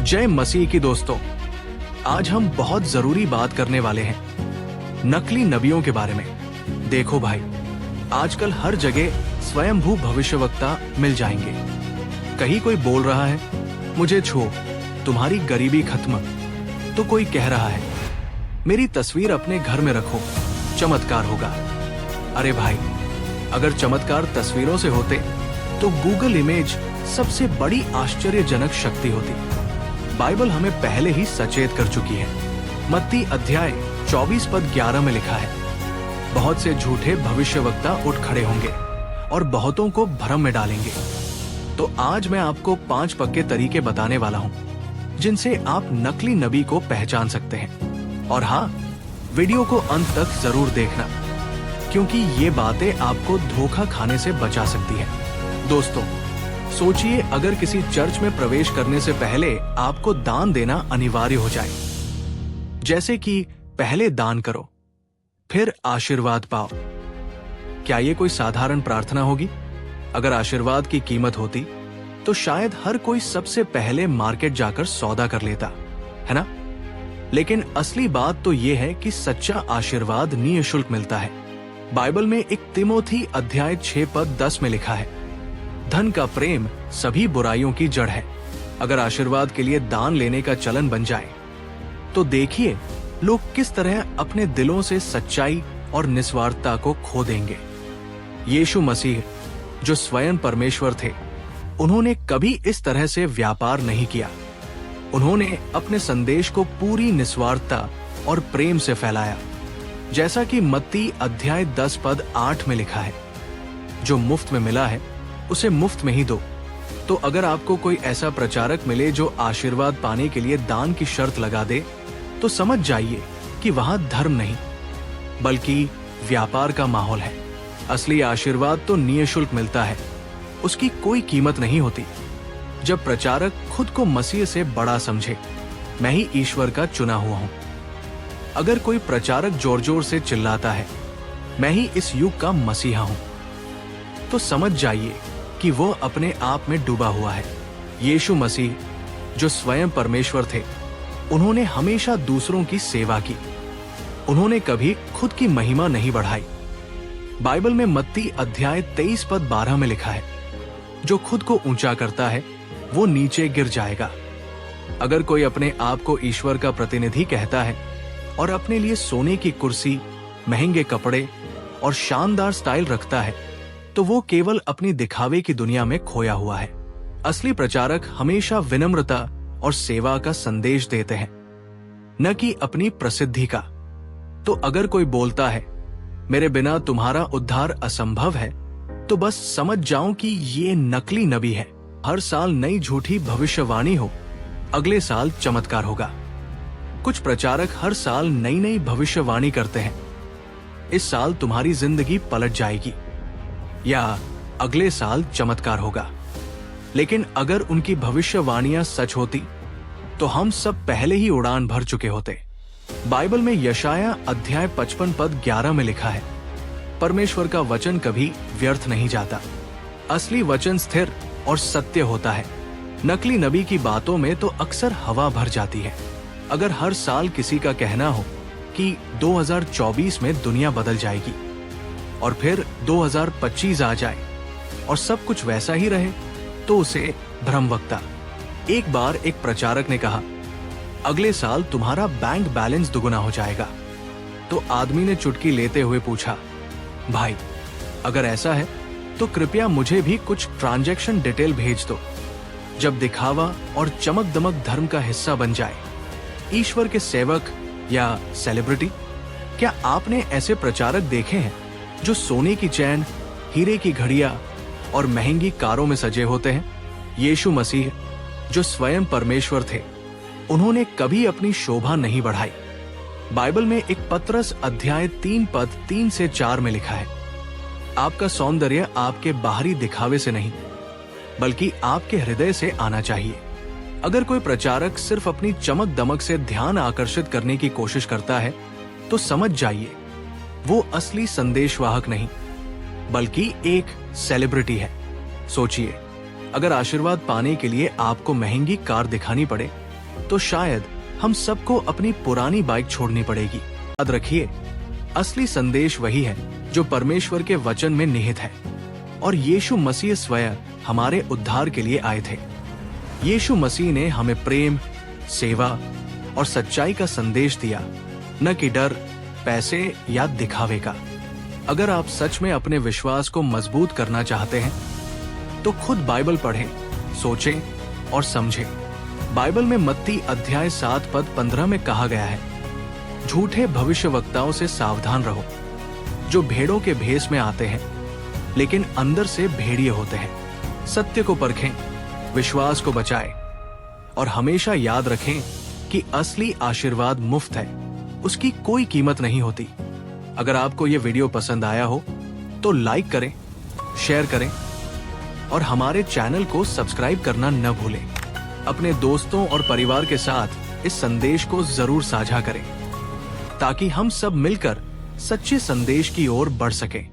जय मसीह की दोस्तों, आज हम बहुत जरूरी बात करने वाले हैं नकली नबियों के बारे में। देखो भाई, आजकल हर जगह स्वयंभू भविष्यवक्ता मिल जाएंगे। कहीं कोई बोल रहा है मुझे छू, तुम्हारी गरीबी खत्म, तो कोई कह रहा है मेरी तस्वीर अपने घर में रखो, चमत्कार होगा। अरे भाई, अगर चमत्कार तस्वीरों से होते तो गूगल इमेज सबसे बड़ी आश्चर्यजनक शक्ति होती। बाइबल हमें पहले ही सचेत कर चुकी है। मत्ती अध्याय 24 पद 11 में लिखा है, बहुत से झूठे भविष्यवक्ता उठ खड़े होंगे और बहुतों को भ्रम में डालेंगे। तो आज मैं आपको 5 पक्के तरीके बताने वाला हूँ जिनसे आप नकली नबी को पहचान सकते हैं। और हाँ, वीडियो को अंत तक जरूर देखना, क्योंकि ये बातें आपको धोखा खाने से बचा सकती है। दोस्तों, सोचिए अगर किसी चर्च में प्रवेश करने से पहले आपको दान देना अनिवार्य हो जाए, जैसे कि पहले दान करो फिर आशीर्वाद पाओ। क्या ये कोई साधारण प्रार्थना होगी? अगर आशीर्वाद की कीमत होती तो शायद हर कोई सबसे पहले मार्केट जाकर सौदा कर लेता, है ना? लेकिन असली बात तो ये है कि सच्चा आशीर्वाद निःशुल्क मिलता है। बाइबल में एक तिमोथी अध्याय 6 पद 10 में लिखा है, धन का प्रेम सभी बुराइयों की जड़ है। अगर आशीर्वाद के लिए दान लेने का चलन बन जाए तो देखिए लोग किस तरह अपने दिलों से सच्चाई और निस्वार्थता को खो देंगे। यीशु मसीह, जो स्वयं परमेश्वर थे, उन्होंने कभी इस तरह से व्यापार नहीं किया। उन्होंने अपने संदेश को पूरी निस्वार्थता और प्रेम से फैलाया, जैसा कि मत्ती अध्याय 10 पद 8 में लिखा है, जो मुफ्त में मिला है उसे मुफ्त में ही दो। तो अगर आपको कोई ऐसा प्रचारक मिले जो आशीर्वाद पाने के लिए दान की शर्त लगा दे, तो समझ जाइए कि वहां धर्म नहीं बल्कि व्यापार का माहौल है। असली आशीर्वाद तो निःशुल्क मिलता है, उसकी कोई कीमत नहीं होती। जब प्रचारक खुद को मसीह से बड़ा समझे, मैं ही ईश्वर का चुना हुआ हूं। अगर कोई प्रचारक जोर जोर से चिल्लाता है मैं ही इस युग का मसीहा हूं, तो समझ जाइए कि वो अपने आप में डूबा हुआ है। यीशु मसीह, जो स्वयं परमेश्वर थे, उन्होंने हमेशा दूसरों की सेवा की। उन्होंने कभी खुद की महिमा नहीं बढ़ाई। बाइबल में मत्ती अध्याय 23 पद 12 में लिखा है, जो खुद को ऊंचा करता है वो नीचे गिर जाएगा। अगर कोई अपने आप को ईश्वर का प्रतिनिधि कहता है और अपने लिए सोने की कुर्सी, महंगे कपड़े और शानदार स्टाइल रखता है, तो वो केवल अपनी दिखावे की दुनिया में खोया हुआ है। असली प्रचारक हमेशा विनम्रता और सेवा का संदेश देते हैं, न कि अपनी प्रसिद्धि का। तो अगर कोई बोलता है मेरे बिना तुम्हारा उद्धार असंभव है, तो बस समझ जाओ कि ये नकली नबी है। हर साल नई झूठी भविष्यवाणी हो, अगले साल चमत्कार होगा। कुछ प्रचारक हर साल नई नई भविष्यवाणी करते हैं, इस साल तुम्हारी जिंदगी पलट जाएगी या अगले साल चमत्कार होगा। लेकिन अगर उनकी भविष्यवाणियां सच होती तो हम सब पहले ही उड़ान भर चुके होते। बाइबल में यशाया अध्याय 55 पद 11 में लिखा है, परमेश्वर का वचन कभी व्यर्थ नहीं जाता। असली वचन स्थिर और सत्य होता है। नकली नबी की बातों में तो अक्सर हवा भर जाती है। अगर हर साल किसी का कहना हो कि 2024 में दुनिया बदल जाएगी और फिर 2025 आ जाए और सब कुछ वैसा ही रहे, तो उसे भ्रमवक्ता। एक बार एक प्रचारक ने कहा, अगले साल तुम्हारा बैंक बैलेंस दुगुना हो जाएगा। तो आदमी ने चुटकी लेते हुए पूछा, भाई अगर ऐसा है तो कृपया मुझे भी कुछ ट्रांजैक्शन डिटेल भेज दो। जब दिखावा और चमक दमक धर्म का हिस्सा बन जाए, ईश्वर के सेवक या सेलिब्रिटी, क्या आपने ऐसे प्रचारक देखे हैं जो सोने की चैन, हीरे की घड़ियां और महंगी कारों में सजे होते हैं? यीशु मसीह, जो स्वयं परमेश्वर थे, उन्होंने कभी अपनी शोभा नहीं बढ़ाई। बाइबल में एक पतरस अध्याय 3 पद 3 से 4 में लिखा है, आपका सौंदर्य आपके बाहरी दिखावे से नहीं बल्कि आपके हृदय से आना चाहिए। अगर कोई प्रचारक सिर्फ अपनी चमक दमक से ध्यान आकर्षित करने की कोशिश करता है, तो समझ जाइए वो असली संदेशवाहक नहीं बल्कि एक सेलिब्रिटी है। सोचिए, अगर आशीर्वाद पाने के लिए आपको महंगी कार दिखानी पड़े तो शायद हम सबको अपनी पुरानी बाइक छोड़नी पड़ेगी। याद रखिए, असली संदेश वही है जो परमेश्वर के वचन में निहित है, और यीशु मसीह स्वयं हमारे उद्धार के लिए आए थे। यीशु मसीह ने हमें प्रेम, सेवा और सच्चाई का संदेश दिया, न कि डर, पैसे या दिखावे का। अगर आप सच में अपने विश्वास को मजबूत करना चाहते हैं तो खुद बाइबल पढ़ें, सोचें और समझें। बाइबल में मत्ती अध्याय 7 पद 15 में कहा गया है, झूठे भविष्यवक्ताओं से सावधान रहो, जो भेड़ों के भेष में आते हैं लेकिन अंदर से भेड़िए होते हैं। सत्य को परखें, विश्वास को बचाएं और हमेशा याद रखें कि असली आशीर्वाद मुफ्त है, उसकी कोई कीमत नहीं होती। अगर आपको ये वीडियो पसंद आया हो तो लाइक करें, शेयर करें और हमारे चैनल को सब्सक्राइब करना न भूलें। अपने दोस्तों और परिवार के साथ इस संदेश को जरूर साझा करें ताकि हम सब मिलकर सच्चे संदेश की ओर बढ़ सकें।